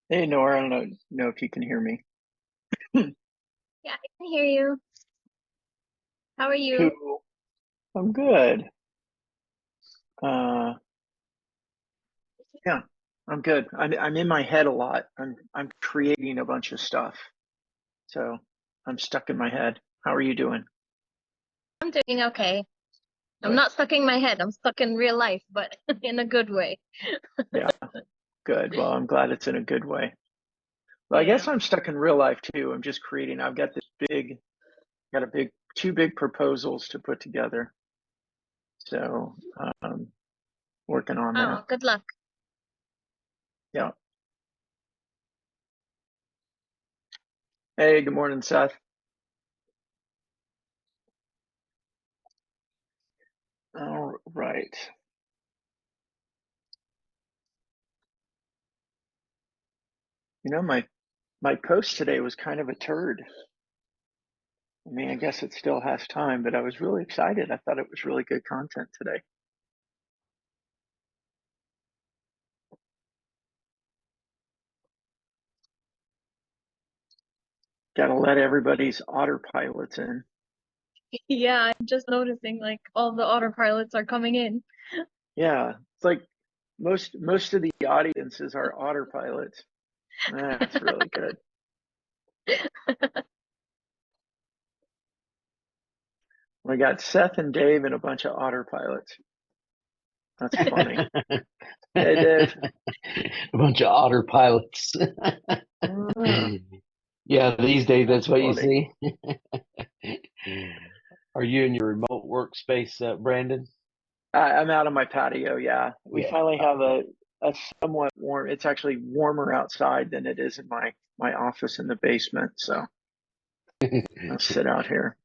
Hey Nora, I don't know if you can hear me. Yeah, I can hear you. How are you? Cool. I'm good. Uh, yeah, I'm good. I'm in my head a lot. I'm creating a bunch of stuff, so I'm stuck in my head. How are you doing? I'm doing okay. I'm Good. not stuck in my head. I'm stuck in real life, but in a good way. Yeah, good. Well, I'm glad it's in a good way. Well, I Yeah. guess I'm stuck in real life too. I'm just creating. I've got got a big, two big proposals to put together. So, working on that. Oh, good luck. Yeah. Hey, good morning, Seth. All right. My post today was kind of a turd. I mean, I guess it still has time, but I was really excited. I thought it was really good content today. Got to let everybody's autopilots in. Yeah, I'm just noticing like all the autopilots are coming in. Yeah, it's like most of the audiences are autopilots. That's really good. We got Seth and Dave and a bunch of autopilots. That's funny. Hey, Dave. A bunch of otter pilots. Yeah, these days That's that's what you funny. see. Are you in your remote workspace, Brandon? I'm out on my patio. Yeah, we Yeah. finally have Okay. a somewhat warm. It's actually warmer outside than it is in my office in the basement. So I'll sit out here.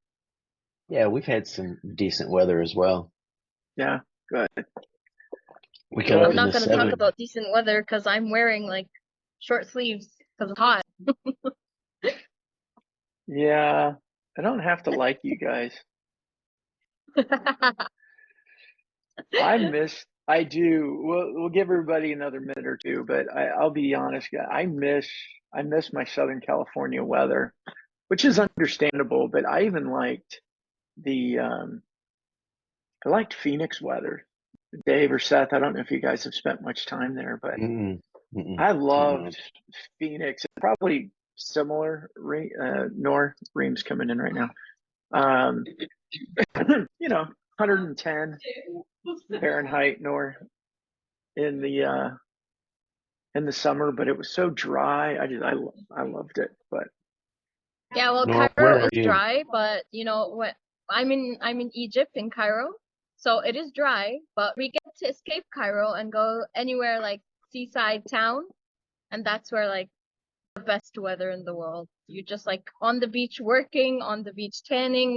Yeah, we've had some decent weather as well. Yeah, good, We got Well, up I'm good. in not the gonna talk seven. about decent weather because I'm wearing like short sleeves because it's hot. Yeah, I don't have to like you guys. I do. We'll give everybody another minute or two, but I'll be honest, I miss my Southern California weather, which is understandable, but I even liked the, I liked Phoenix weather. Dave or Seth, I don't know if you guys have spent much time there, but Mm-mm, mm-mm, I mm-mm. loved Phoenix. Probably similar, Nor Ream's coming in right now. Um, 110 Fahrenheit nor in the summer, but it was so dry. I loved it. But Yeah, well, Nora, Cairo where are is you? dry, but you know what? I'm in Egypt in Cairo, so it is dry, but we get to escape Cairo and go anywhere like seaside town, and that's where like the best weather in the world. You just like on the beach working, on the beach tanning,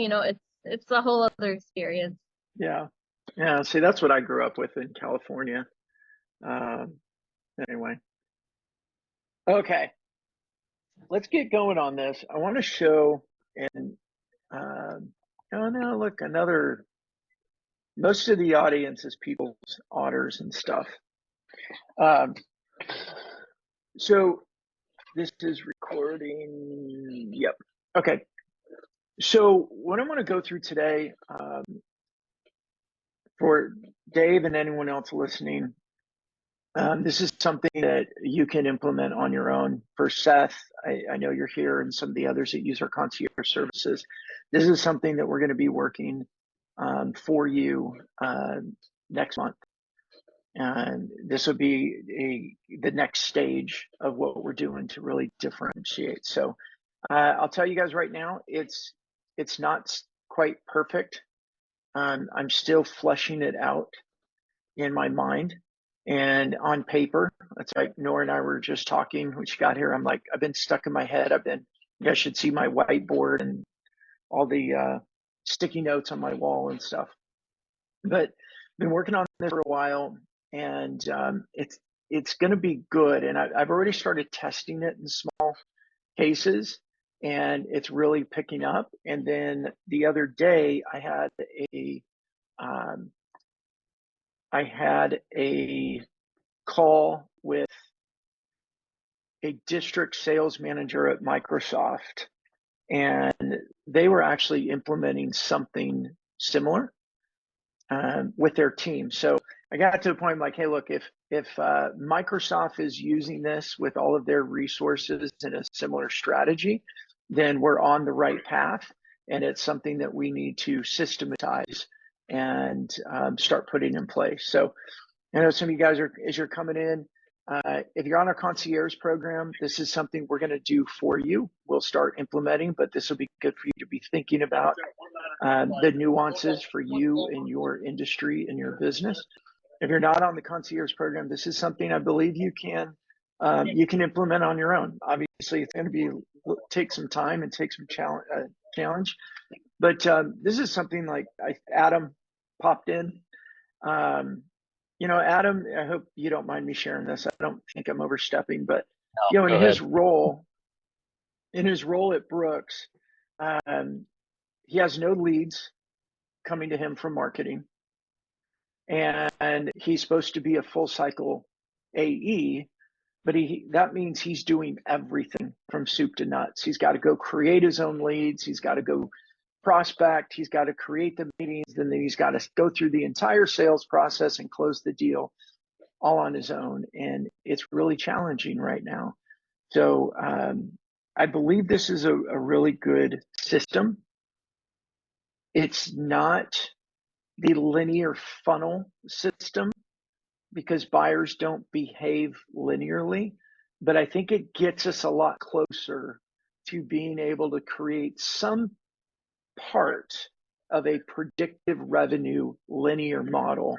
it's a whole other experience. yeah, yeah. See, that's what I grew up with in California. Um, anyway, okay, let's get going on this. I want to show and oh no, look, another. Most of the audience is people's otters and stuff. Um, so this is recording. Yep. Okay. So what I want to go through today, for Dave and anyone else listening, this is something that you can implement on your own. For Seth, I know you're here, and some of the others that use our concierge services. This is something that we're going to be working for you next month. And this will be the next stage of what we're doing to really differentiate. So I'll tell you guys right now, it's not quite perfect. I'm still fleshing it out in my mind and on paper. It's like Nora and I were just talking when she got here. I'm like, I've been stuck in my head. You guys should see my whiteboard and all the sticky notes on my wall and stuff. But been working on this for a while, and it's going to be good. And I've already started testing it in small cases, and it's really picking up. And then the other day, a um, I had a call with a district sales manager at Microsoft, and they were actually implementing something similar with their team. So I got to the point like, hey, look, if Microsoft is using this with all of their resources in a similar strategy, then we're on the right path, and it's something that we need to systematize and start putting in place. So I know some of you guys are, as you're coming in, if you're on our concierge program, this is something we're going to do for you. We'll start implementing, but this will be good for you to be thinking about the nuances for you and your industry and your business. If you're not on the concierge program, this is something I believe you can implement on your own. Obviously, it's going to take some time and take some challenge, but this is something like Adam popped in. Adam, I hope you don't mind me sharing this. I don't think I'm overstepping, but No, in his role at Brooks, he has no leads coming to him from marketing, and he's supposed to be a full cycle AE, but that means he's doing everything from soup to nuts. He's got to go create his own leads. He's got to go prospect. He's got to create the meetings, and then he's got to go through the entire sales process and close the deal all on his own. And it's really challenging right now. So I believe this is a really good system. It's not the linear funnel system because buyers don't behave linearly, but I think it gets us a lot closer to being able to create some part of a predictive revenue linear model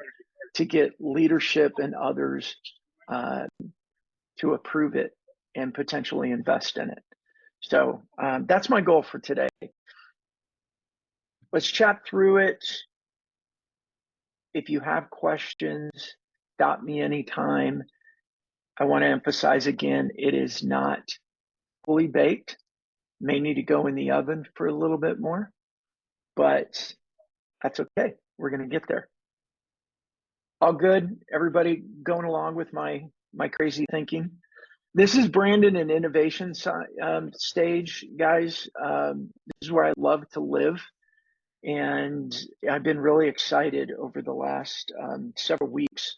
to get leadership and others to approve it and potentially invest in it. So that's my goal for today. Let's chat through it. If you have questions, stop me anytime. I want to emphasize again, it is not fully baked. May need to go in the oven for a little bit more, but that's okay. We're going to get there. All good? Everybody going along with my crazy thinking? This is Brandon and innovation stage, guys. This is where I love to live. And I've been really excited over the last several weeks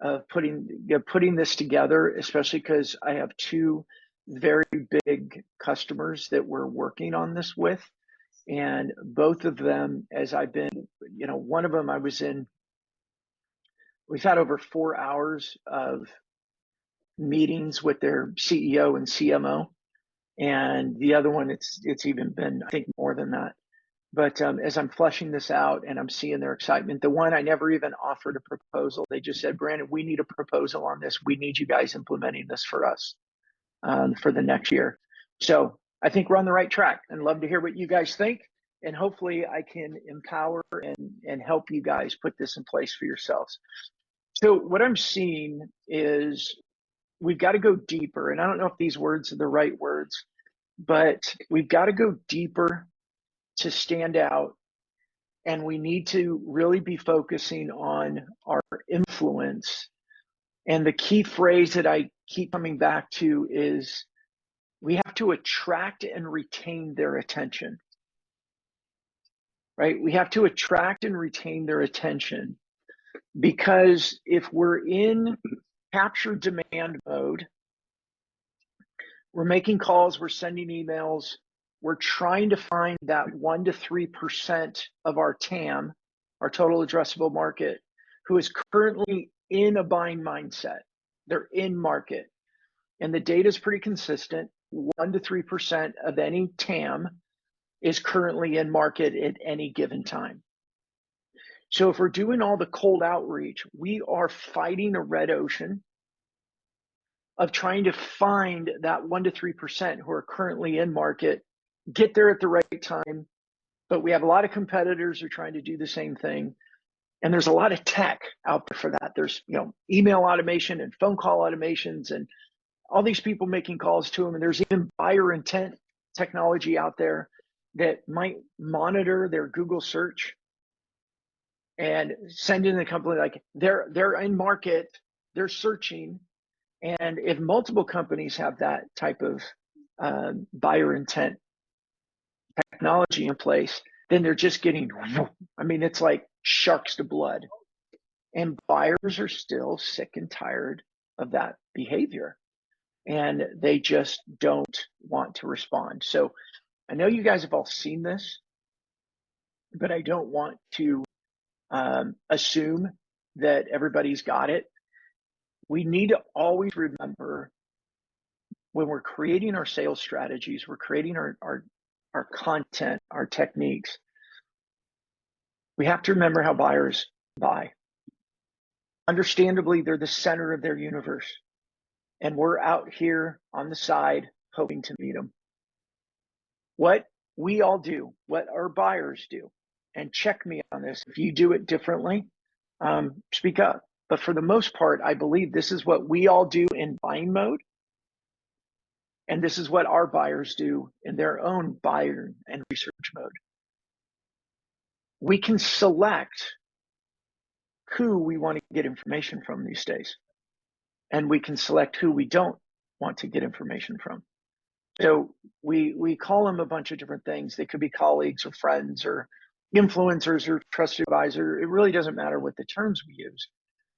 of putting this together, especially because I have two very big customers that we're working on this with. And both of them, as I've been, one of them we've had over 4 hours of meetings with their CEO and CMO. And the other one, it's even been, I think, more than that. But as I'm fleshing this out and I'm seeing their excitement, the one I never even offered a proposal. They just said, Brandon, we need a proposal on this. We need you guys implementing this for us for the next year. So I think we're on the right track, and love to hear what you guys think. And hopefully I can empower and help you guys put this in place for yourselves. So what I'm seeing is we've got to go deeper. And I don't know if these words are the right words, but we've got to go deeper to stand out, and we need to really be focusing on our influence. And the key phrase that I keep coming back to is we have to attract and retain their attention, right? We have to attract and retain their attention, because if we're in capture demand mode, we're making calls, we're sending emails, we're trying to find that 1 to 3% of our TAM, our total addressable market, who is currently in a buying mindset. They're in market. And the data is pretty consistent. 1 to 3% of any TAM is currently in market at any given time. So if we're doing all the cold outreach, we are fighting a red ocean of trying to find that 1 to 3% who are currently in market, get there at the right time. But we have a lot of competitors who are trying to do the same thing. And there's a lot of tech out there for that. There's email automation and phone call automations and all these people making calls to them. And there's even buyer intent technology out there that might monitor their Google search and send in the company like they're in market, they're searching, And if multiple companies have that type of buyer intent technology in place, then they're just getting, I mean, it's like sharks to blood. And buyers are still sick and tired of that behavior. And they just don't want to respond. So I know you guys have all seen this, but I don't want to assume that everybody's got it. We need to always remember when we're creating our sales strategies, we're creating our content, our techniques, we have to remember how buyers buy. Understandably, they're the center of their universe, and we're out here on the side hoping to meet them. What we all do, what our buyers do, and check me on this. If you do it differently, speak up. But for the most part, I believe this is what we all do in buying mode. And this is what our buyers do in their own buyer and research mode. We can select who we want to get information from these days. And we can select who we don't want to get information from. So we call them a bunch of different things. They could be colleagues or friends or influencers or trusted advisor. It really doesn't matter what the terms we use.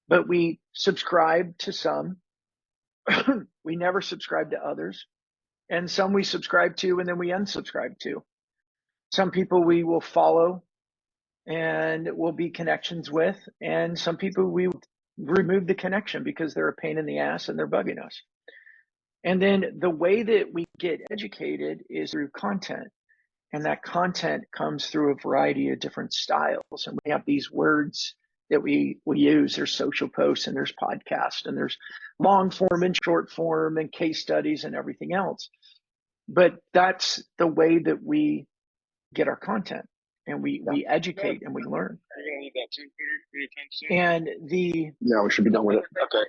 But we subscribe to some. We never subscribe to others. And some we subscribe to and then we unsubscribe to. Some people we will follow and will be connections with. And some people we remove the connection because they're a pain in the ass and they're bugging us. And then the way that we get educated is through content. And that content comes through a variety of different styles. And we have these words that we use. There's social posts and there's podcasts and there's long form and short form and case studies and everything else. But that's the way that we get our content, and we educate and we learn. And we should be done with it. Okay.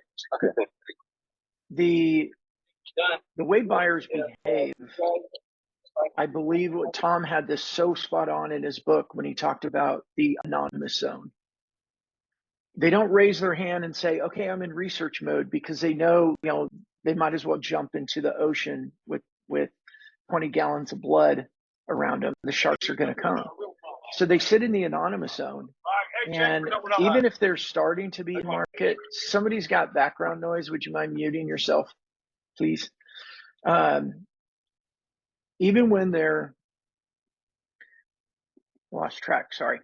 The way buyers behave, I believe what Tom had this so spot on in his book when he talked about the anonymous zone. They don't raise their hand and say, okay, I'm in research mode, because they know, they might as well jump into the ocean with 20 gallons of blood around them. The sharks are going to come. So they sit in the anonymous zone. And even if they're starting to be in market, somebody's got background noise. Would you mind muting yourself, please? Even when they're lost track, sorry.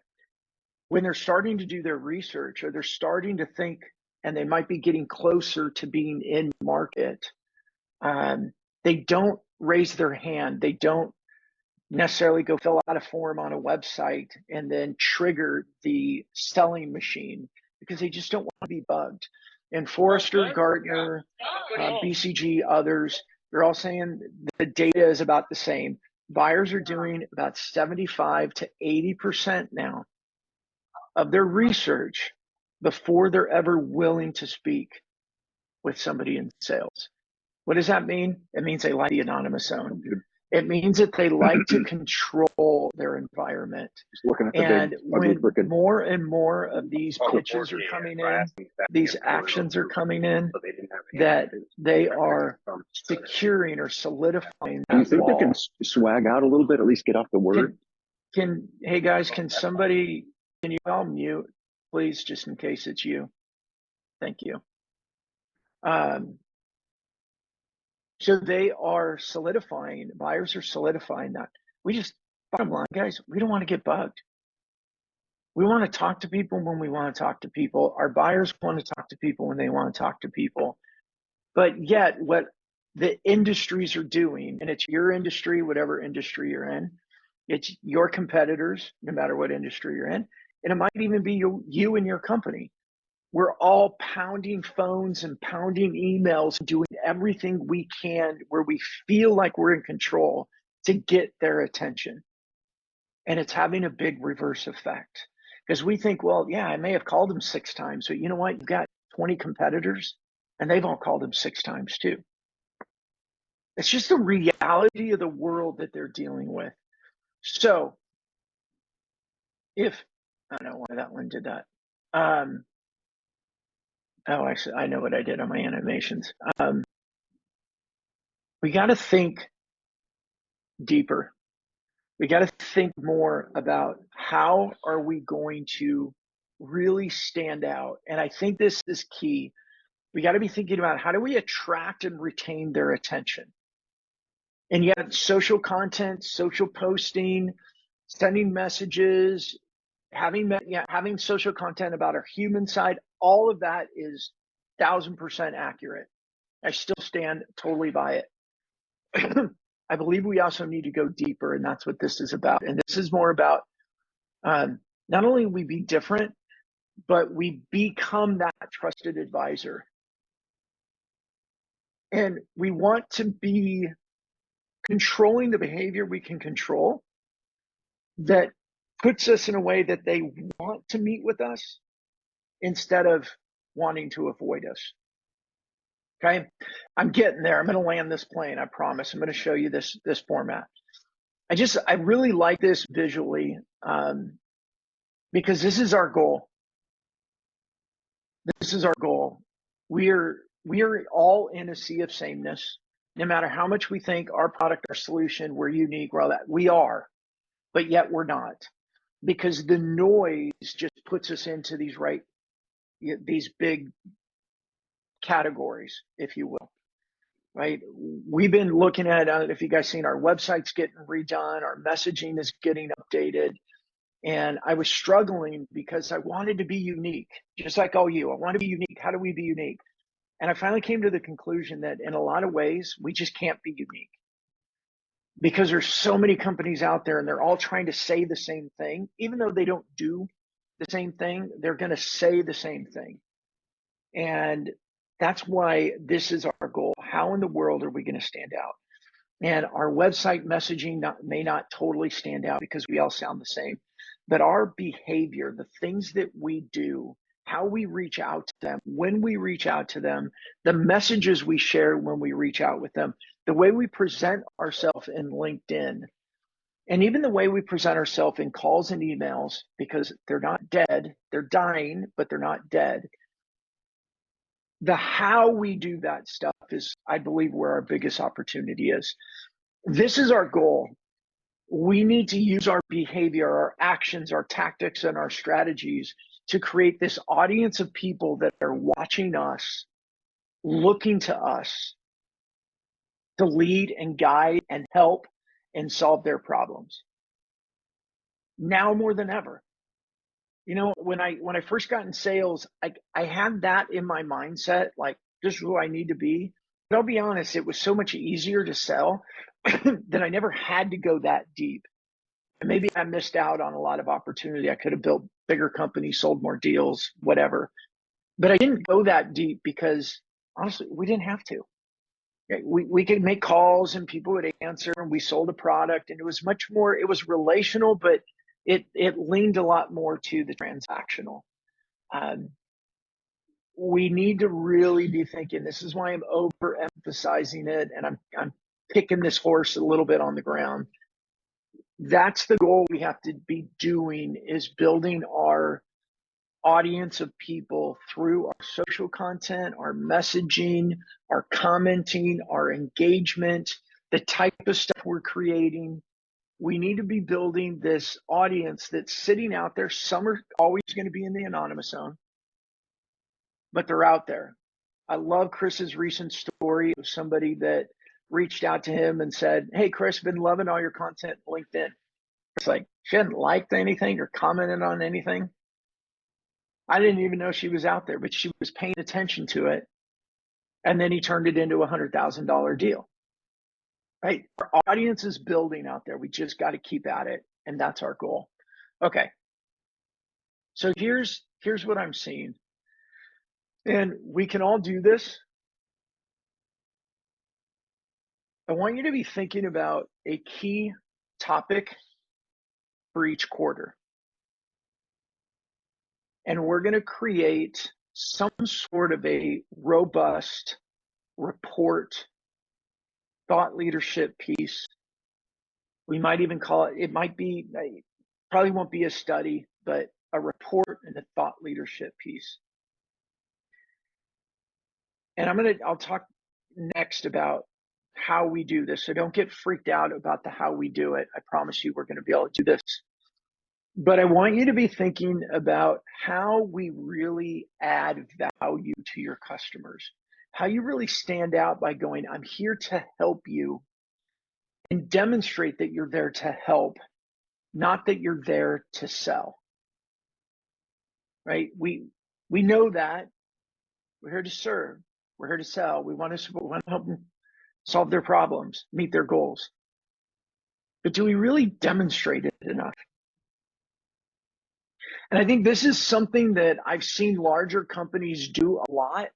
When they're starting to do their research, or they're starting to think, and they might be getting closer to being in market, they don't raise their hand. They don't necessarily go fill out a form on a website and then trigger the selling machine, because they just don't want to be bugged. And Forrester, Gartner, BCG, others, they're all saying the data is about the same. Buyers are doing about 75 to 80% now of their research before they're ever willing to speak with somebody in sales. What does that mean? It means they like the anonymous zone. It means that they like to control their environment. And when more and more of these pitches are coming in, these actions are coming in, that they are securing or solidifying that. Do you think they can swag out a little bit, at least get off the word? Hey guys, can you all mute, please, just in case it's you? Thank you. So they are solidifying, buyers are solidifying that. Bottom line, guys, we don't want to get bugged. We want to talk to people when we want to talk to people. Our buyers want to talk to people when they want to talk to people. But yet, what the industries are doing, and it's your industry, whatever industry you're in, it's your competitors, no matter what industry you're in, and it might even be you and your company. We're all pounding phones and pounding emails, doing everything we can where we feel like we're in control to get their attention. And it's having a big reverse effect, because we think, well, yeah, I may have called them 6 times, but you know what? You've got 20 competitors and they've all called them 6 times too. It's just the reality of the world that they're dealing with. So I don't know why that one did that. Oh, actually, I know what I did on my animations. We got to think deeper. We got to think more about how are we going to really stand out. And I think this is key. We got to be thinking about how do we attract and retain their attention. And yet, social content, social posting, sending messages, having social content about our human side, all of that is 1,000% accurate. I still stand totally by it. I believe we also need to go deeper, and that's what this is about. And this is more about not only we be different, but we become that trusted advisor. And we want to be controlling the behavior we can control that puts us in a way that they want to meet with us instead of wanting to avoid us. Okay, I'm getting there. I'm going to land this plane. I promise. I'm going to show you this format. I really like this visually because this is our goal. This is our goal. We are all in a sea of sameness. No matter how much we think our product, our solution, we're unique, we're all that. We are, but yet we're not, because the noise just puts us into these big categories, if you will. Right? We've been looking at, if you guys seen, our website's getting redone, our messaging is getting updated. And I was struggling because I wanted to be unique, just like all you. I want to be unique. How do we be unique? And I finally came to the conclusion that in a lot of ways, we just can't be unique because there's so many companies out there and they're all trying to say the same thing. Even though they don't do the same thing, they're going to say the same thing. And that's why this is our goal. How in the world are we going to stand out? And our website messaging may not totally stand out because we all sound the same, but our behavior, the things that we do, how we reach out to them, when we reach out to them, the messages we share when we reach out with them, the way we present ourselves in LinkedIn, and even the way we present ourselves in calls and emails, because they're not dead, they're dying, but they're not dead. The how we do that stuff is, I believe, where our biggest opportunity is. This is our goal. We need to use our behavior, our actions, our tactics, and our strategies to create this audience of people that are watching us, looking to us to lead and guide and help and solve their problems. Now more than ever. You know, when I first got in sales, I had that in my mindset, like this is who I need to be. But I'll be honest, it was so much easier to sell that I never had to go that deep. And maybe I missed out on a lot of opportunity. I could have built bigger companies, sold more deals, whatever. But I didn't go that deep because honestly, we didn't have to. We could make calls and people would answer, and we sold a product, and it was much more, it was relational, but it leaned a lot more to the transactional. We need to really be thinking, this is why I'm overemphasizing it, and I'm kicking this horse a little bit on the ground. That's the goal we have to be doing, is building our audience of people through our social content, our messaging, our commenting, our engagement, the type of stuff we're creating. We need to be building this audience that's sitting out there. Some are always going to be in the anonymous zone, but they're out there. I love Chris's recent story of somebody that reached out to him and said, "Hey, Chris, been loving all your content on LinkedIn." It's like, she hadn't liked anything or commented on anything. I didn't even know she was out there, but she was paying attention to it. And then he turned it into a $100,000 deal, right? Our audience is building out there. We just got to keep at it. And that's our goal. Okay. So here's what I'm seeing. And we can all do this. I want you to be thinking about a key topic for each quarter. And we're going to create some sort of a robust report, thought leadership piece. We might even call it, probably won't be a study, but a report and a thought leadership piece. And I'll talk next about how we do this. So don't get freaked out about the how we do it. I promise you we're going to be able to do this. But I want you to be thinking about how we really add value to your customers, how you really stand out by going, I'm here to help you, and demonstrate that you're there to help, not that you're there to sell. Right? We know that we're here to serve, we're here to sell. We want to help them solve their problems, meet their goals. But do we really demonstrate it enough? And I think this is something that I've seen larger companies do a lot,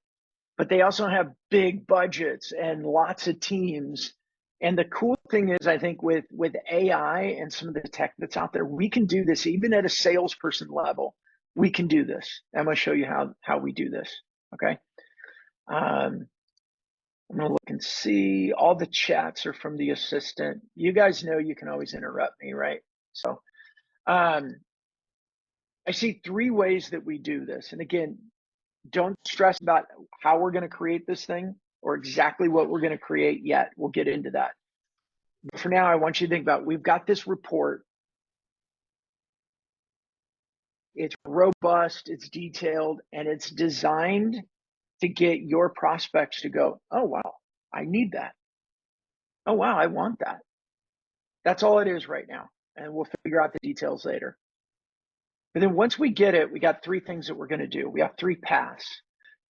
but they also have big budgets and lots of teams. And the cool thing is, I think with AI and some of the tech that's out there, we can do this even at a salesperson level. We can do this. I'm going to show you how we do this. Okay. I'm going to look and see. All the chats are from the assistant. You guys know you can always interrupt me, right? So I see 3 ways that we do this. And again, don't stress about how we're going to create this thing or exactly what we're going to create yet. We'll get into that. But for now, I want you to think about, we've got this report. It's robust, it's detailed, and it's designed to get your prospects to go, oh, wow, I need that. Oh, wow, I want that. That's all it is right now. And we'll figure out the details later. But then once we get it, we got 3 things that we're going to do. We have 3 paths.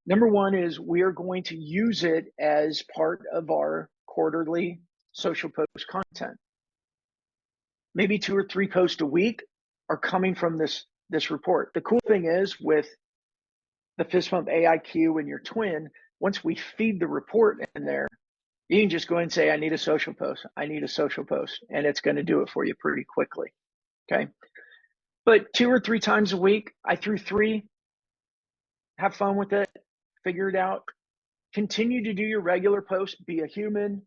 Number 1 is we are going to use it as part of our quarterly social post content. Maybe 2 or 3 posts a week are coming from this report. The cool thing is with the Fist Pump AIQ and your twin, once we feed the report in there, you can just go and say, I need a social post. I need a social post. And it's going to do it for you pretty quickly. Okay. But 2 or 3 times a week, I threw 3. Have fun with it. Figure it out. Continue to do your regular posts. Be a human.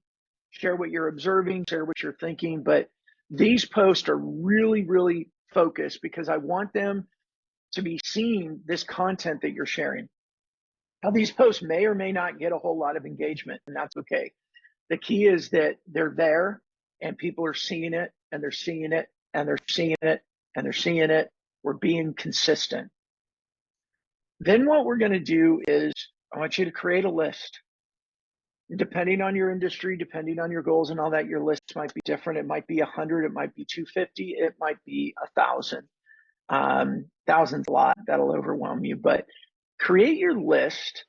Share what you're observing. Share what you're thinking. But these posts are really, really focused because I want them to be seeing this content that you're sharing. Now, these posts may or may not get a whole lot of engagement, and that's okay. The key is that they're there and people are seeing it and they're seeing it and they're seeing it and they're seeing it. We're being consistent. Then what we're going to do is I want you to create a list. Depending on your industry, depending on your goals and all that, your list might be different. It might be 100, it might be 250, it might be 1,000. 1,000's a lot, that'll overwhelm you, but create your list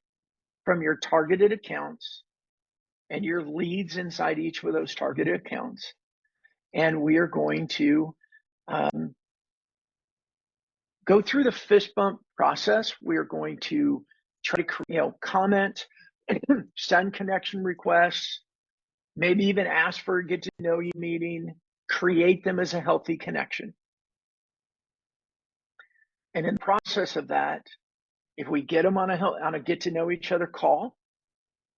from your targeted accounts and your leads inside each of those targeted accounts. And we are going to go through the fist bump process. We are going to try to comment, send connection requests, maybe even ask for a get to know you meeting, create them as a healthy connection. And in the process of that, if we get them on a get to know each other call,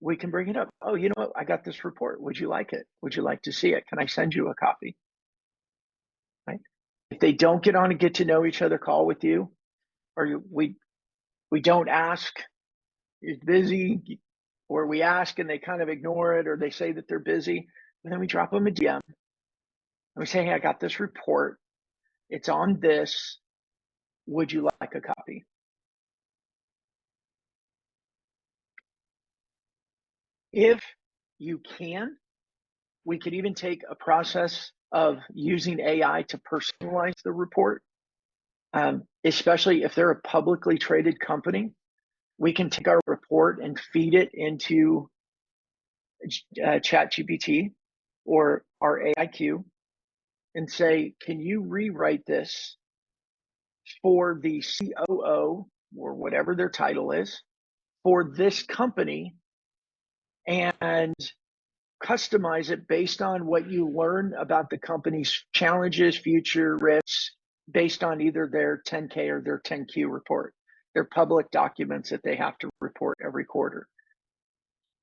we can bring it up. Oh, you know what? I got this report. Would you like it? Would you like to see it? Can I send you a copy? Right? If they don't get on a get to know each other call with you, or we don't ask, you're busy, or we ask and they kind of ignore it, or they say that they're busy, and then we drop them a DM. And we say, hey, I got this report. It's on this. Would you like a copy? If you can, we could even take a process of using AI to personalize the report, especially if they're a publicly traded company. We can take our report and feed it into ChatGPT or our AIQ and say, can you rewrite this for the COO or whatever their title is for this company and customize it based on what you learn about the company's challenges, future risks, based on either their 10K or their 10Q report. They're public documents that they have to report every quarter.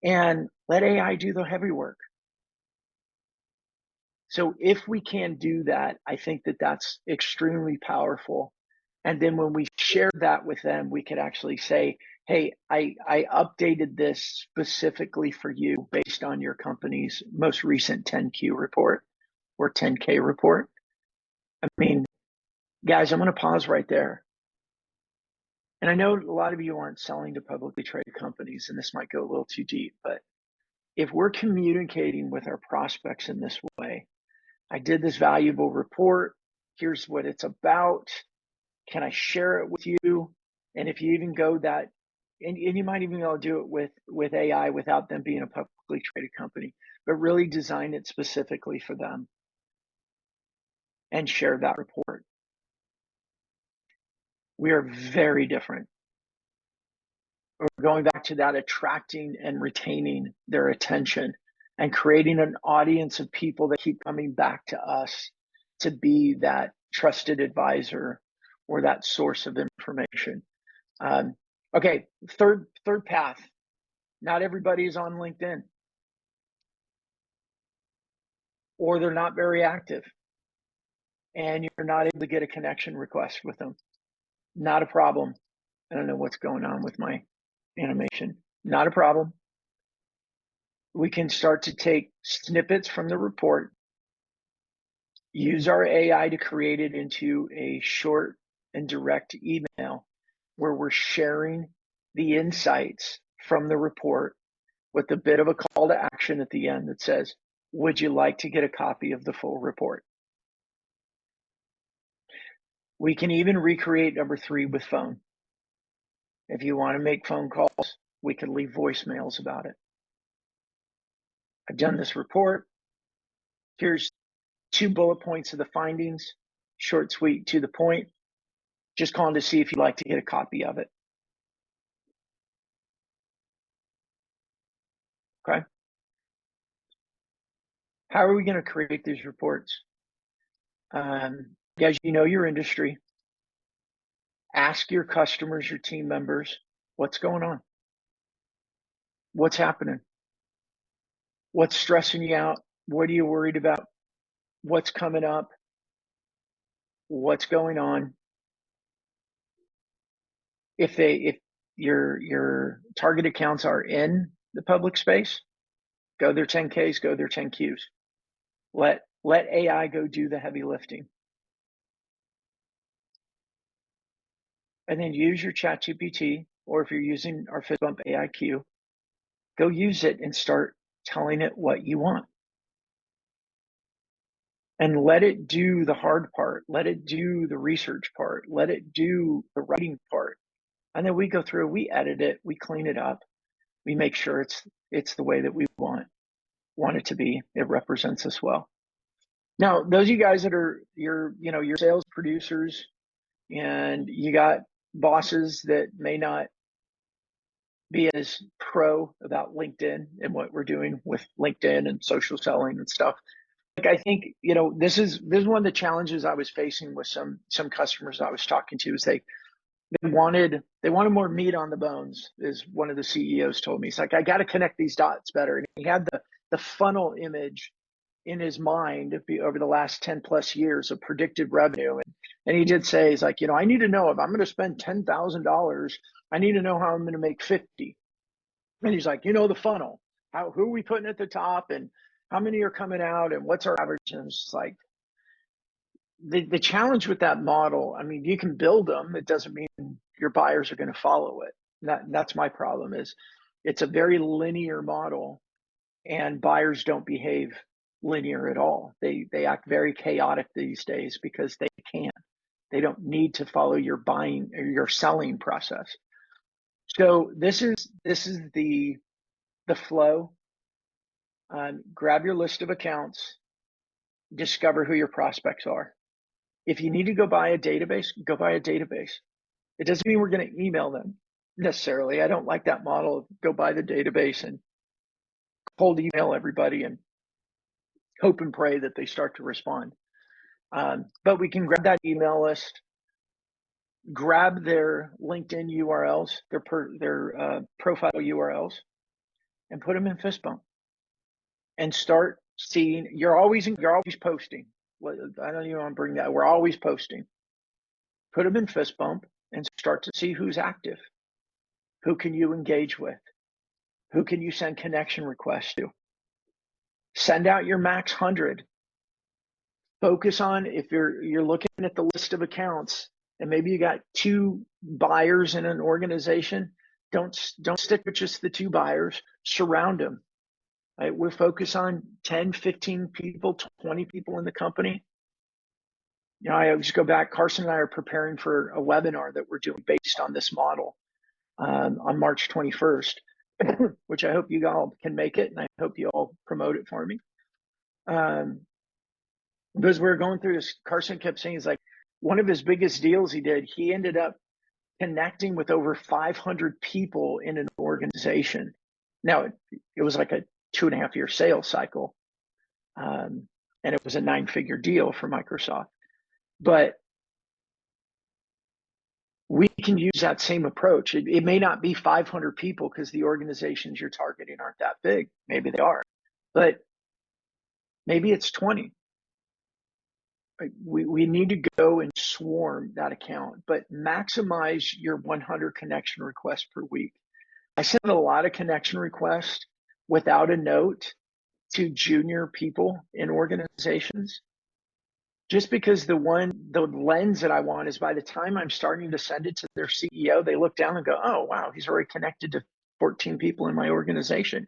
And let AI do the heavy work. So if we can do that, I think that that's extremely powerful. And then when we share that with them, we could actually say, hey, I updated this specifically for you based on your company's most recent 10Q report or 10K report. I mean, guys, I'm going to pause right there. And I know a lot of you aren't selling to publicly traded companies, and this might go a little too deep, but if we're communicating with our prospects in this way, I did this valuable report. Here's what it's about. Can I share it with you? And if you even go that, and you might even be able to do it with AI without them being a publicly traded company, but really design it specifically for them and share that report. We are very different. We're going back to that attracting and retaining their attention and creating an audience of people that keep coming back to us to be that trusted advisor or that source of information. Okay, third path. Not everybody is on LinkedIn, or they're not very active, and you're not able to get a connection request with them. Not a problem. I don't know what's going on with my animation. Not a problem. We can start to take snippets from the report, use our AI to create it into a short and direct email where we're sharing the insights from the report with a bit of a call to action at the end that says, would you like to get a copy of the full report? We can even recreate number 3 with phone. If you want to make phone calls, we can leave voicemails about it. I've done this report. Here's 2 bullet points of the findings, short, sweet, to the point. Just calling to see if you'd like to get a copy of it. Okay. How are we going to create these reports? Guys, you know your industry. Ask your customers, your team members, what's going on? What's happening? What's stressing you out? What are you worried about? What's coming up? What's going on? If your target accounts are in the public space, go their 10Ks, go their 10Qs. Let AI go do the heavy lifting. And then use your ChatGPT, or if you're using our fist bump AIQ, go use it and start telling it what you want. And let it do the hard part. Let it do the research part. Let it do the writing part. And then we go through, we edit it, we clean it up. We make sure it's the way that we want it to be. It represents us well. Now, those of you guys that are your sales producers, and you got bosses that may not be as pro about LinkedIn and what we're doing with LinkedIn and social selling and stuff. Like, I think, this is one of the challenges I was facing with some customers I was talking to, is they wanted more meat on the bones, is one of the CEOs told me. It's like, I got to connect these dots better. And he had the funnel image in his mind over the last 10 plus years of predicted revenue. And he did say, he's like, I need to know if I'm going to spend $10,000, I need to know how I'm going to make 50. And he's like, the funnel, who are we putting at the top, and how many are coming out, and what's our average? And it's like, the challenge with that model, I mean, you can build them. It doesn't mean your buyers are going to follow it. That's my problem, is it's a very linear model, and buyers don't behave linear at all. They act very chaotic these days because they can't. They don't need to follow your buying or your selling process. So this is the flow. Grab your list of accounts, discover who your prospects are. If you need to go buy a database, go buy a database. It doesn't mean we're going to email them necessarily. I don't like that model of go buy the database and cold email everybody and hope and pray that they start to respond. But we can grab that email list, grab their LinkedIn URLs, their profile URLs, and put them in Fistbump, and start seeing. You're always posting. I don't even want to bring that. We're always posting. Put them in Fistbump and start to see who's active. Who can you engage with? Who can you send connection requests to? Send out your max 100. Focus on, if you're looking at the list of accounts and maybe you got 2 buyers in an organization, don't stick with just the 2 buyers, surround them. Right? We'll focus on 10, 15 people, 20 people in the company. I always go back, Carson and I are preparing for a webinar that we're doing based on this model on March 21st, which I hope you all can make it, and I hope you all promote it for me. Because we were going through this, Carson kept saying, he's like, one of his biggest deals he did, he ended up connecting with over 500 people in an organization. Now, it was like a 2.5-year sales cycle, and it was a 9-figure deal for Microsoft. But we can use that same approach. It may not be 500 people because the organizations you're targeting aren't that big. Maybe they are, but maybe it's 20. We need to go and swarm that account, but maximize your 100 connection requests per week. I send a lot of connection requests without a note to junior people in organizations, just because the lens that I want is, by the time I'm starting to send it to their CEO, they look down and go, oh, wow, he's already connected to 14 people in my organization.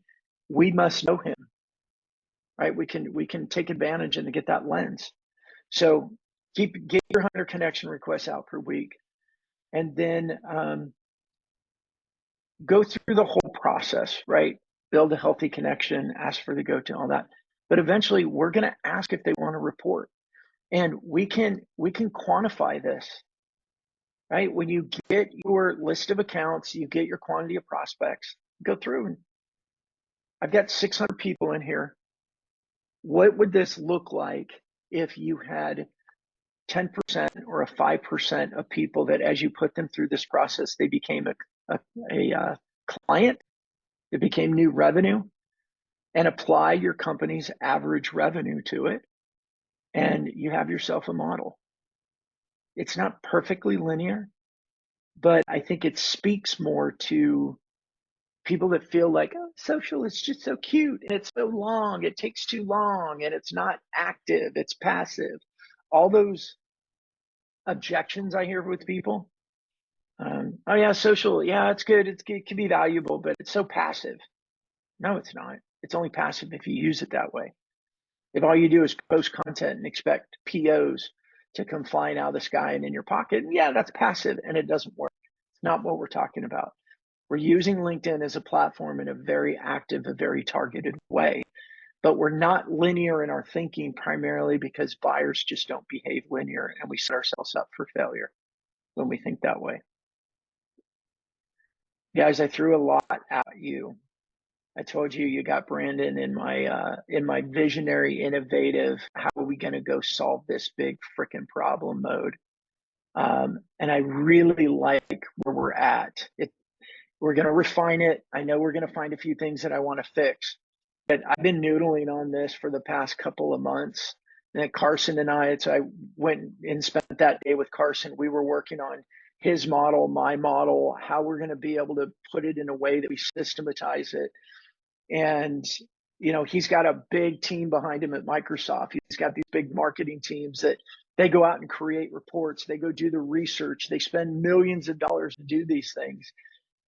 We must know him, right? We can take advantage and get that lens. So get your 100 connection requests out per week, and then go through the whole process, right? Build a healthy connection, ask for the go-to, all that. But eventually we're going to ask if they want to report. And we can quantify this, right? When you get your list of accounts, you get your quantity of prospects, go through and I've got 600 people in here. What would this look like if you had 10% or a 5% of people that, as you put them through this process, they became a client, it became new revenue, and apply your company's average revenue to it, and you have yourself a model. It's not perfectly linear, but I think it speaks more to people that feel like, oh, social is just so cute and it's so long, it takes too long, and it's not active, it's passive. All those objections I hear with people. Oh yeah, social, yeah, it's good, it can be valuable, but it's so passive. No, it's not. It's only passive if you use it that way. If all you do is post content and expect POs to come flying out of the sky and in your pocket, yeah, that's passive and it doesn't work. It's not what we're talking about. We're using LinkedIn as a platform in a very active, a very targeted way, but we're not linear in our thinking, primarily because buyers just don't behave linear, and we set ourselves up for failure when we think that way. Guys, I threw a lot at you. I told you got Brandon in my visionary, innovative, how are we going to go solve this big freaking problem mode. And I really like where we're at. We're going to refine it. I know we're going to find a few things that I want to fix, but I've been noodling on this for the past couple of months. And Carson and I went and spent that day with Carson. We were working on his model, my model, how we're going to be able to put it in a way that we systematize it. And, he's got a big team behind him at Microsoft. He's got these big marketing teams that they go out and create reports. They go do the research. They spend millions of dollars to do these things.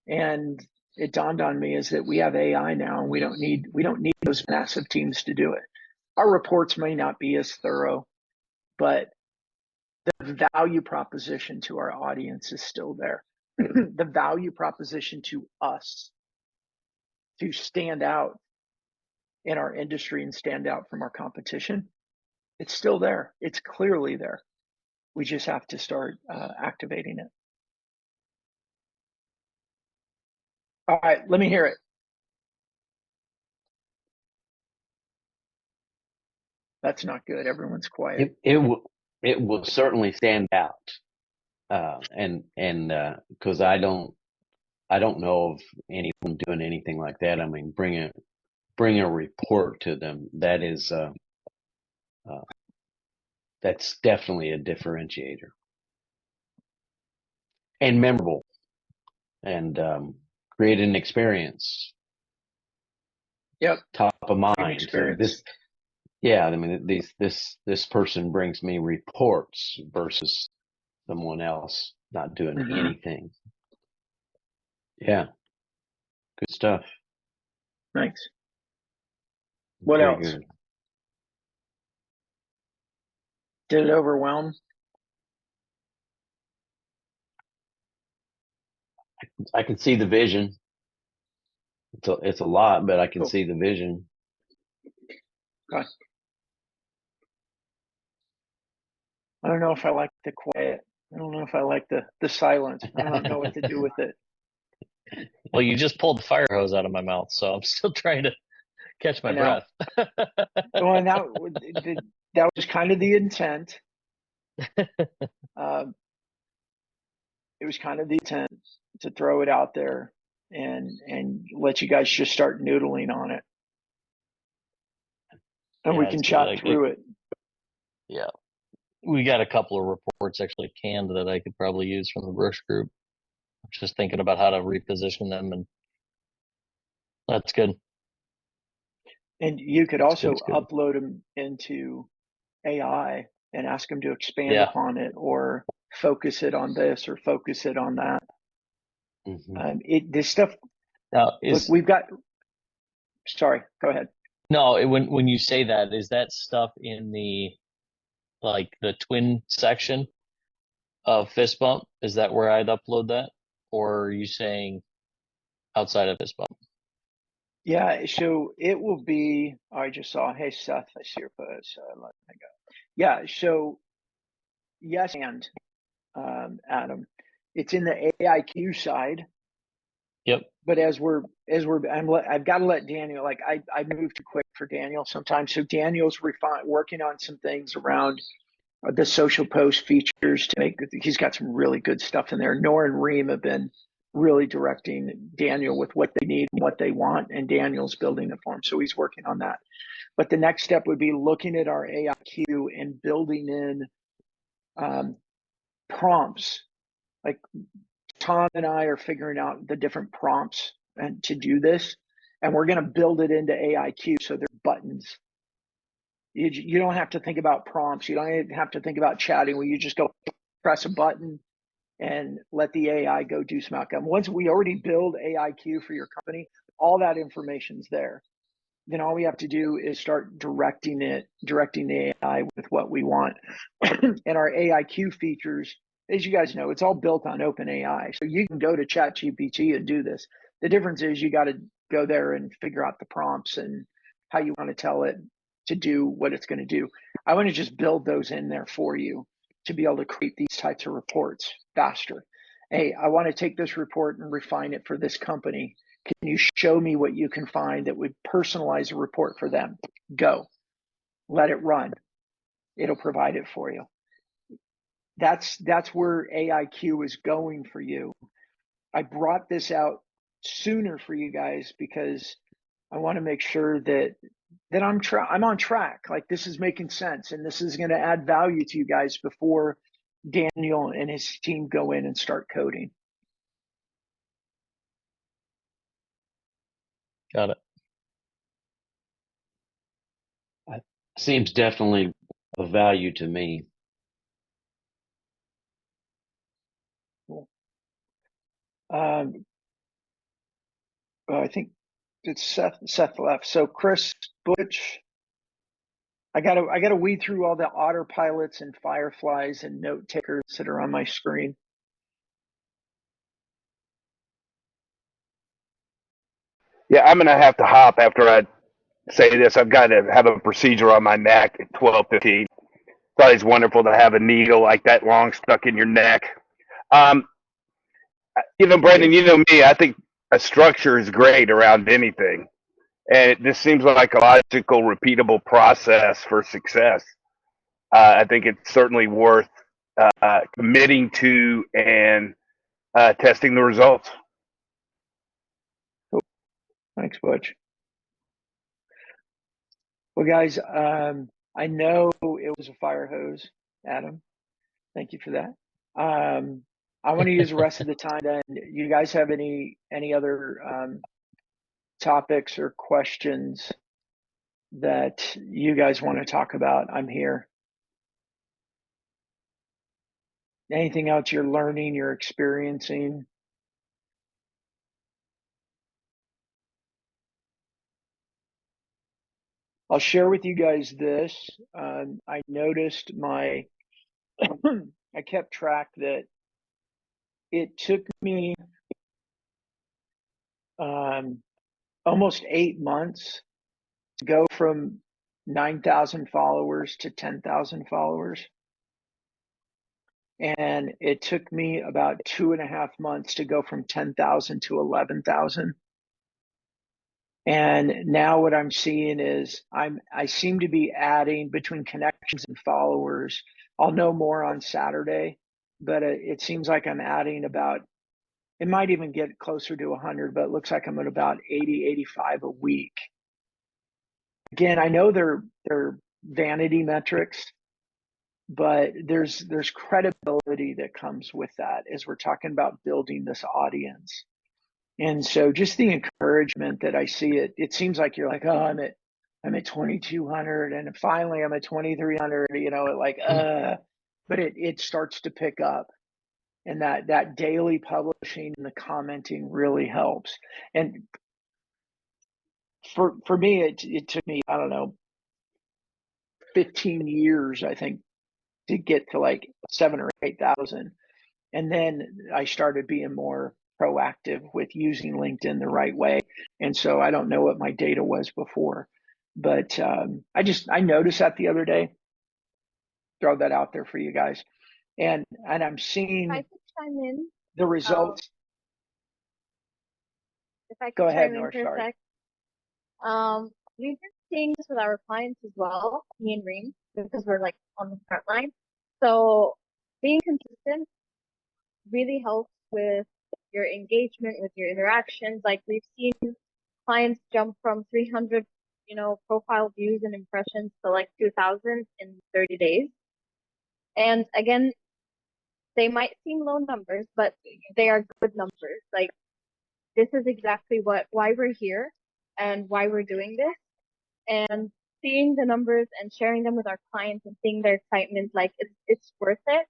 And it dawned on me is that we have AI now, and we don't need those massive teams to do it. Our reports may not be as thorough, but the value proposition to our audience is still there. The value proposition to us to stand out in our industry and stand out from our competition, it's still there. It's clearly there. We just have to start activating it. All right, let me hear it. That's not good. Everyone's quiet. It will certainly stand out, and because I don't know of anyone doing anything like that. I mean, bring a report to them. That is that's definitely a differentiator and memorable. And create an experience. Yep. Top of An mind. experience. Yeah, I mean, this person brings me reports versus someone else not doing anything. Yeah, good stuff. Thanks. What Very else? good. Did it overwhelm? I can see the vision. It's a lot, but I can Cool. see the vision. Okay. I don't know if I like the quiet. I don't know if I like the silence. I don't know what to do with it. Well, you just pulled the fire hose out of my mouth, so I'm still trying to catch my I know. breath. Well, and that was kind of the intent. It was kind of the intent to throw it out there and let you guys just start noodling on it, and we Yeah, can it's chat good. through it. Yeah, we got a couple of reports actually canned that I could probably use from the Brush group. Just thinking about how to reposition them, and that's good. And you could That's also good. It's good. upload them into AI and ask them to expand Yeah. upon it or focus it on this or focus it on that. This stuff. Now, Look, we've got. Sorry, go ahead. no, when you say that, is that stuff in the twin section of Fist Bump? Is that where I'd upload that, or are you saying outside of Fist Bump? Yeah, so it will be. I just saw. Hey, Seth, I see your post. Let me go. Yeah, so yes, and Adam, it's in the AIQ side. Yep. But I've got to let Daniel. Like I move too quick for Daniel sometimes. So Daniel's working on some things around the social post features to make. He's got some really good stuff in there. Nora and Reem have been really directing Daniel with what they need and what they want, and Daniel's building it for him. So he's working on that. But the next step would be looking at our AIQ and building in prompts. Like Tom and I are figuring out the different prompts and to do this, and we're going to build it into AIQ so they're buttons. You don't have to think about prompts. You don't have to think about chatting. Where you just go press a button and let the AI go do some outcome. Once we already build AIQ for your company, all that information's there. Then all we have to do is start directing the AI with what we want. And our AIQ features, as you guys know, it's all built on OpenAI. So you can go to ChatGPT and do this. The difference is you got to go there and figure out the prompts and how you want to tell it to do what it's going to do. I want to just build those in there for you to be able to create these types of reports faster. Hey, I want to take this report and refine it for this company. Can you show me what you can find that would personalize a report for them? Go. Let it run. It'll provide it for you. That's where AIQ is going for you. I brought this out sooner for you guys because I want to make sure that I'm on track. Like this is making sense and this is going to add value to you guys before Daniel and his team go in and start coding. Got it. Seems definitely of value to me. Cool. I think it's Seth left. So Chris Butch, I gotta weed through all the autopilots and fireflies and note takers that are on my screen. Yeah, I'm gonna have to hop after I say this. I've got to have a procedure on my neck at 12:15. It's always wonderful to have a needle like that long stuck in your neck. Um, Brandon, you know me. I think a structure is great around anything, and this seems like a logical, repeatable process for success. I think it's certainly worth committing to and testing the results. Cool. Thanks, Butch. Well, guys, I know it was a fire hose, Adam. Thank you for that. I want to use the rest of the time then. You guys have any other topics or questions that you guys want to talk about? I'm here. Anything else you're learning, you're experiencing? I'll share with you guys this. I noticed I kept track that it took me almost 8 months to go from 9,000 followers to 10,000 followers. And it took me about 2.5 months to go from 10,000 to 11,000. And now what I'm seeing is I seem to be adding between connections and followers. I'll know more on Saturday, but it seems like I'm adding about, it might even get closer to 100, but it looks like I'm at about 80, 85 a week. Again, I know they're vanity metrics, but there's credibility that comes with that as we're talking about building this audience. And so just the encouragement that I see, it seems like you're like, oh, I'm at 2,200 and finally I'm at 2,300, but it starts to pick up, and that daily publishing and the commenting really helps. And for me, it took me, I don't know, 15 years, I think, to get to like 7 or 8,000. And then I started being more proactive with using LinkedIn the right way. And so I don't know what my data was before, but I noticed that the other day. Throw that out there for you guys. And I'm seeing If I could chime in, the results. if I could Go ahead, chime in Nor, for a sorry. sec. We've been seeing this with our clients as well, me and Reem, because we're like on the front line. So being consistent really helps with your engagement, with your interactions. Like we've seen clients jump from 300, profile views and impressions to like 2,000 in 30 days. And again, they might seem low numbers, but they are good numbers. Like this is exactly why we're here and why we're doing this. And seeing the numbers and sharing them with our clients and seeing their excitement, like it's worth it.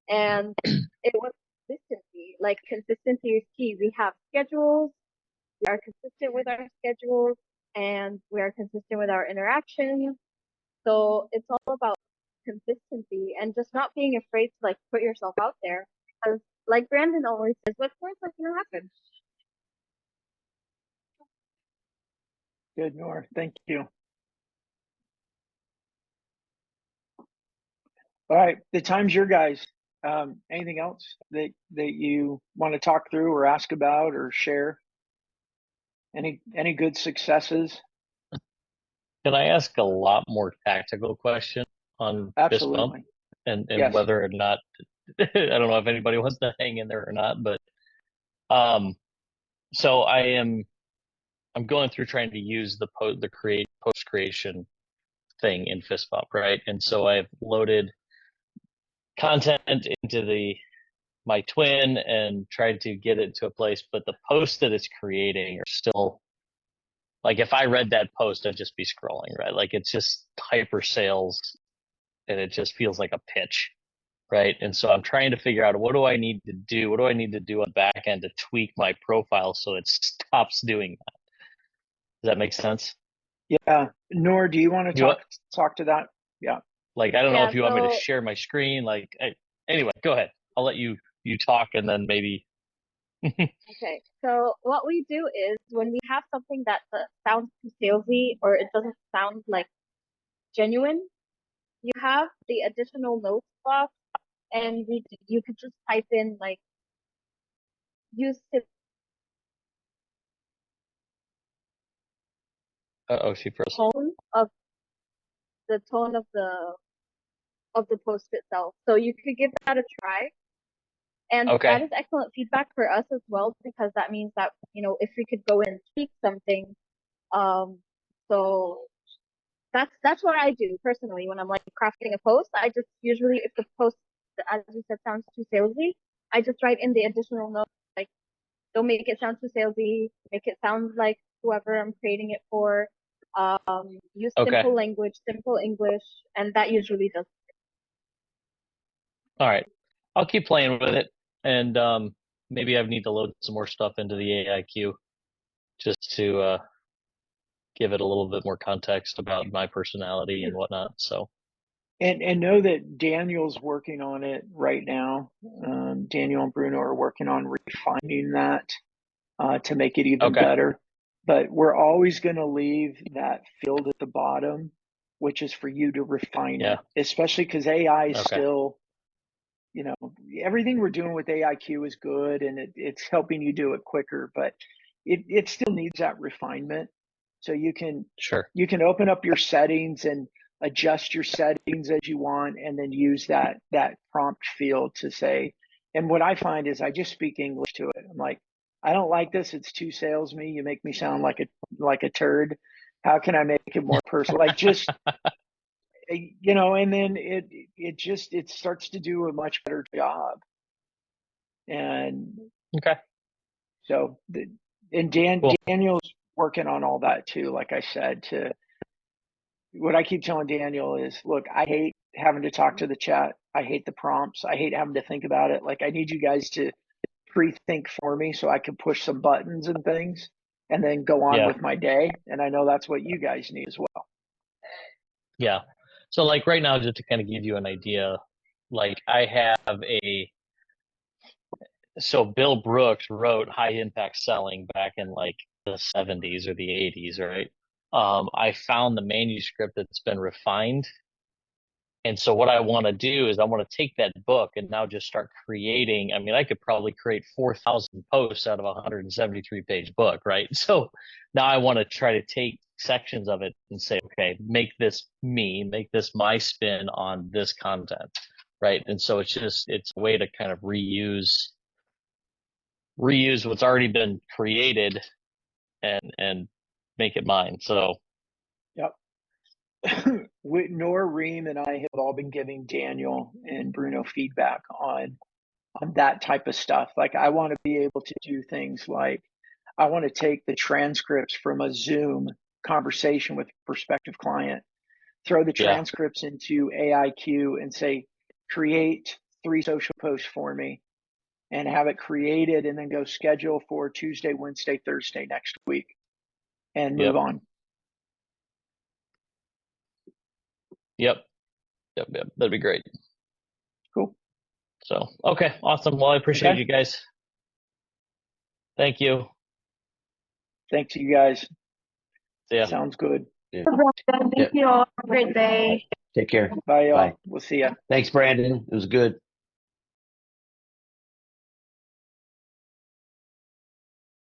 And it was consistency. Like consistency is key. We have schedules. We are consistent with our schedules, and we are consistent with our interactions. So it's all about consistency and just not being afraid to like put yourself out there. Because like Brandon always says, what's worse what's gonna happen? Good, Nor. Thank you. All right, the time's your guys. Anything else that you want to talk through or ask about or share? Any good successes? Can I ask a lot more tactical question on fist bump Absolutely. and Yes. whether or not I don't know if anybody wants to hang in there or not, but so I'm going through trying to use the post creation thing in fist bump, right? And so I've loaded content into my twin and tried to get it to a place, but the posts that it's creating are still like, if I read that post, I'd just be scrolling, right? Like it's just hyper sales and it just feels like a pitch, right? And so I'm trying to figure out, what do I need to do? What do I need to do on the back end to tweak my profile so it stops doing that? Does that make sense? Yeah. Nor, do you want to talk to that? Yeah. Like, I don't know Yeah, if you want me to so share my screen. Like, anyway, go ahead. I'll let you talk, and then maybe. okay. So what we do is when we have something that sounds too salesy or it doesn't sound like genuine, you have the additional notes box, and you could just type in like use Oh, she froze. the tone of the post itself. So you could give that a try. And Okay. that is excellent feedback for us as well, because that means that, if we could go in and tweak something. So that's what I do personally when I'm like crafting a post. I just usually, if the post, as you said, sounds too salesy, I just write in the additional notes, like, don't make it sound too salesy, make it sound like whoever I'm creating it for. Use Okay. simple language, simple English, and that usually does. All right. I'll keep playing with it, and maybe I need to load some more stuff into the AIQ just to give it a little bit more context about my personality and whatnot. So, And know that Daniel's working on it right now. Daniel and Bruno are working on refining that to make it even okay. better. But we're always going to leave that field at the bottom, which is for you to refine Yeah. it, especially because AI is Okay. still, everything we're doing with AIQ is good and it's helping you do it quicker, but it still needs that refinement. So Sure. you can open up your settings and adjust your settings as you want, and then use that prompt field to say, and what I find is I just speak English to it. I'm like, I don't like this. It's too salesy. You make me sound like a turd. How can I make it more personal? Like just, and then it starts to do a much better job. And Okay. so, and Cool. Daniel's working on all that too. Like I said, what I keep telling Daniel is, look, I hate having to talk to the chat. I hate the prompts. I hate having to think about it. Like I need you guys to pre-think for me so I can push some buttons and things and then go on Yeah. with my day. And I know that's what you guys need as well. Yeah. So like right now, just to kind of give you an idea, like I have so Bill Brooks wrote High Impact Selling back in like the 70s or the 80s, right? I found the manuscript that's been refined. And so what I want to do is I want to take that book and now just start creating. I mean, I could probably create 4,000 posts out of a 173 page book, right? So now I want to try to take sections of it and say, okay, make this my spin on this content, right? And so it's a way to kind of reuse what's already been created and make it mine. So Yep. Nora Ream and I have all been giving Daniel and Bruno feedback on that type of stuff. Like I want to be able to do things like I want to take the transcripts from a Zoom conversation with a prospective client, throw the yeah, transcripts into AIQ and say, create 3 social posts for me, and have it created, and then go schedule for Tuesday, Wednesday, Thursday next week and move yep, on. yep, yep. That'd be great. Cool. So, okay, awesome. Well, I appreciate you guys. Thank you. Thanks to you guys. See ya. Sounds good. Yeah. Thank you all. Have a great day. Take care. Bye, y'all. Bye. We'll see ya. Thanks, Brandon. It was good.